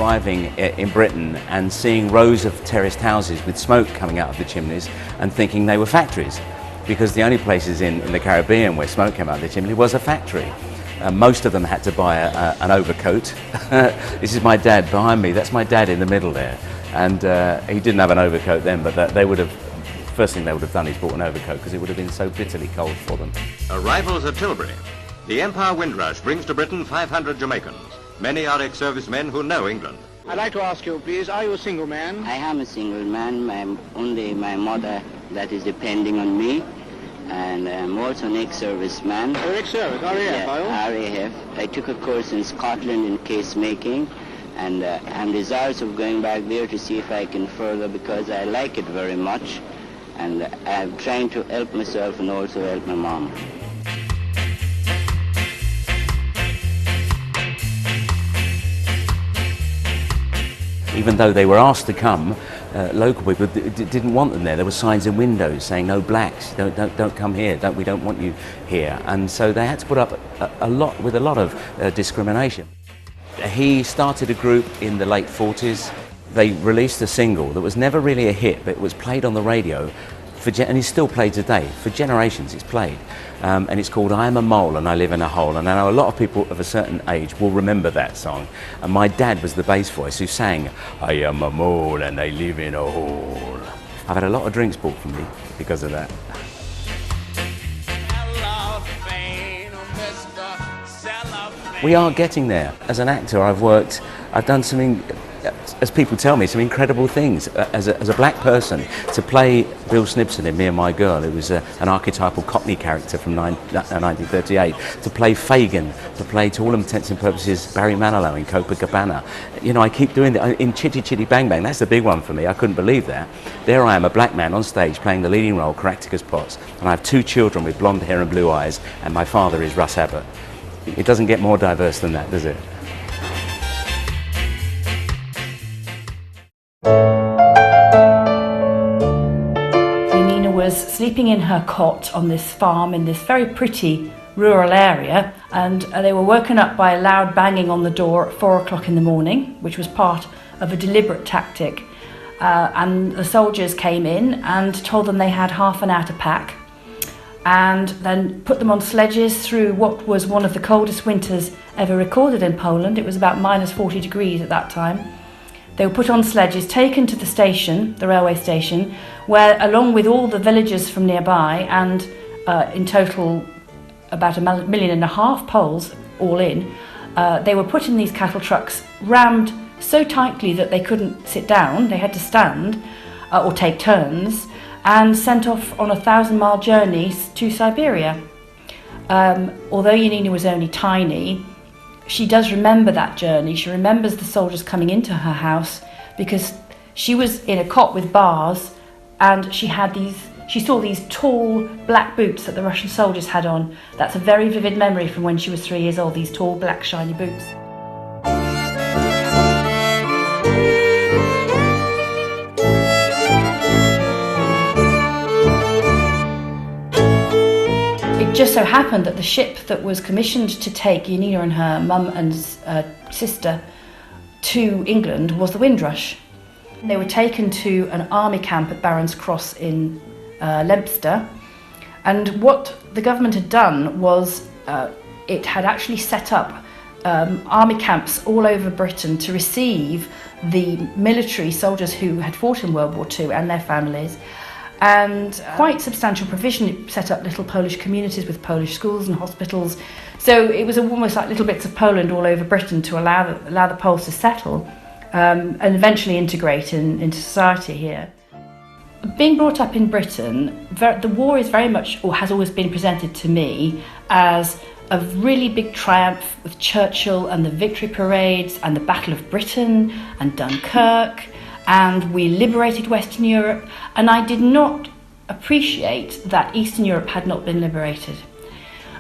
arriving in Britain and seeing rows of terraced houses with smoke coming out of the chimneys and thinking they were factories, because the only places in the Caribbean where smoke came out of the chimney was a factory. Most of them had to buy an overcoat. This is my dad behind me. That's my dad in the middle there. And he didn't have an overcoat then, but first thing they would have done is bought an overcoat, because it would have been so bitterly cold for them. Arrivals at Tilbury. The Empire Windrush brings to Britain 500 Jamaicans. Many are ex-servicemen who know England. I'd like to ask you, please, are you a single man? I am a single man. Only my mother that is depending on me. And I'm also an ex-serviceman. You're ex-service, RAF, yeah, are you? RAF. I took a course in Scotland in case making, and I'm desirous of going back there to see if I can further, because I like it very much, and I'm trying to help myself and also help my mom. Even though they were asked to come, local people didn't want them there. There were signs in windows saying no blacks, don't come here, we don't want you here. And so they had to put up with a lot of discrimination. He started a group in the late 40s. They released a single that was never really a hit, but it was played on the radio, and it's still played today. For generations it's played. And it's called I Am a Mole and I Live in a Hole. And I know a lot of people of a certain age will remember that song. And my dad was the bass voice who sang, I am a mole and I live in a hole. I've had a lot of drinks bought from me because of that. We are getting there. As an actor, I've done something, as people tell me, some incredible things. As a black person, to play Bill Snibson in Me and My Girl, it was an archetypal Cockney character from 1938. To play Fagin, to play, to all intents and purposes, Barry Manilow in Copacabana. You know, I keep doing that. In Chitty Chitty Bang Bang, that's the big one for me. I couldn't believe that. There I am, a black man on stage playing the leading role, Caractacus Potts, and I have 2 children with blonde hair and blue eyes, and my father is Russ Abbott. It doesn't get more diverse than that, does it? Yanina was sleeping in her cot on this farm in this very pretty rural area, and they were woken up by a loud banging on the door at 4 o'clock in the morning, which was part of a deliberate tactic. And the soldiers came in and told them they had half an hour to pack, and then put them on sledges through what was one of the coldest winters ever recorded in Poland. It was about minus 40 degrees at that time. They were put on sledges, taken to the station, the railway station, where, along with all the villagers from nearby, and in total about 1.5 million Poles all in, they were put in these cattle trucks, rammed so tightly that they couldn't sit down. They had to stand or take turns, and sent off on a 1,000-mile journey to Siberia. Although Yanina was only tiny, she does remember that journey. She remembers the soldiers coming into her house, because she was in a cot with bars, and she saw these tall black boots that the Russian soldiers had on. That's a very vivid memory from when she was 3 years old, these tall black shiny boots. It just so happened that the ship that was commissioned to take Yanina and her mum and sister to England was the Windrush. They were taken to an army camp at Barons Cross in Leinster, and what the government had done was it had actually set up army camps all over Britain to receive the military soldiers who had fought in World War II and their families. And quite substantial provision. It set up little Polish communities with Polish schools and hospitals. So it was almost like little bits of Poland all over Britain to allow the Poles to settle and eventually integrate into society here. Being brought up in Britain, the war is very much, or has always been presented to me, as a really big triumph with Churchill and the victory parades and the Battle of Britain and Dunkirk. And we liberated Western Europe, and I did not appreciate that Eastern Europe had not been liberated.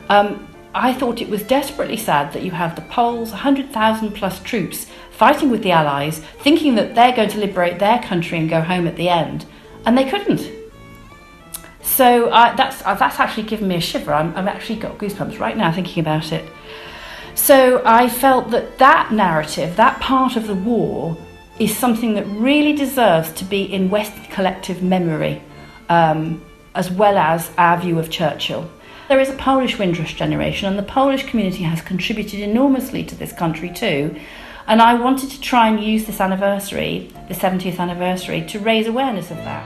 I thought it was desperately sad that you have the Poles, 100,000 plus troops, fighting with the Allies, thinking that they're going to liberate their country and go home at the end, and they couldn't. So that's actually given me a shiver. I've actually got goosebumps right now thinking about it. So I felt that that narrative, that part of the war, is something that really deserves to be in Western collective memory, as well as our view of Churchill. There is a Polish Windrush generation, and the Polish community has contributed enormously to this country too. And I wanted to try and use this anniversary, the 70th anniversary, to raise awareness of that.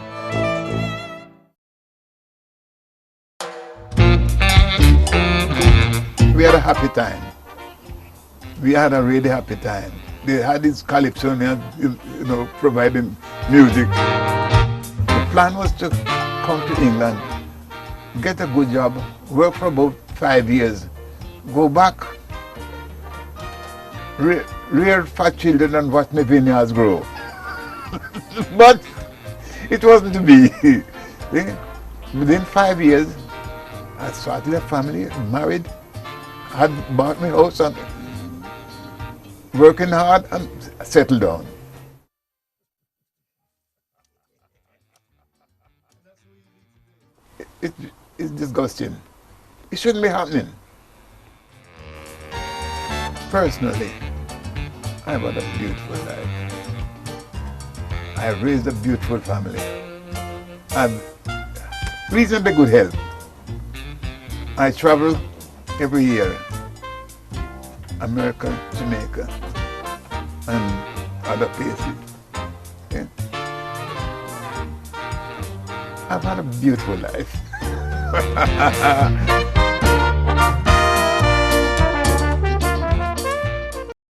We had a happy time. We had a really happy time. They had this calypsonian, providing music. The plan was to come to England, get a good job, work for about 5 years, go back, rear fat children and watch my vineyards grow. But it wasn't to be. Within 5 years, I started a family, married, had bought my house and working hard and settled down. It's disgusting. It shouldn't be happening. Personally, I've had a beautiful life. I've raised a beautiful family. I've reasonably good health. I travel every year. America, Jamaica, and other places. Yeah. I've had a beautiful life.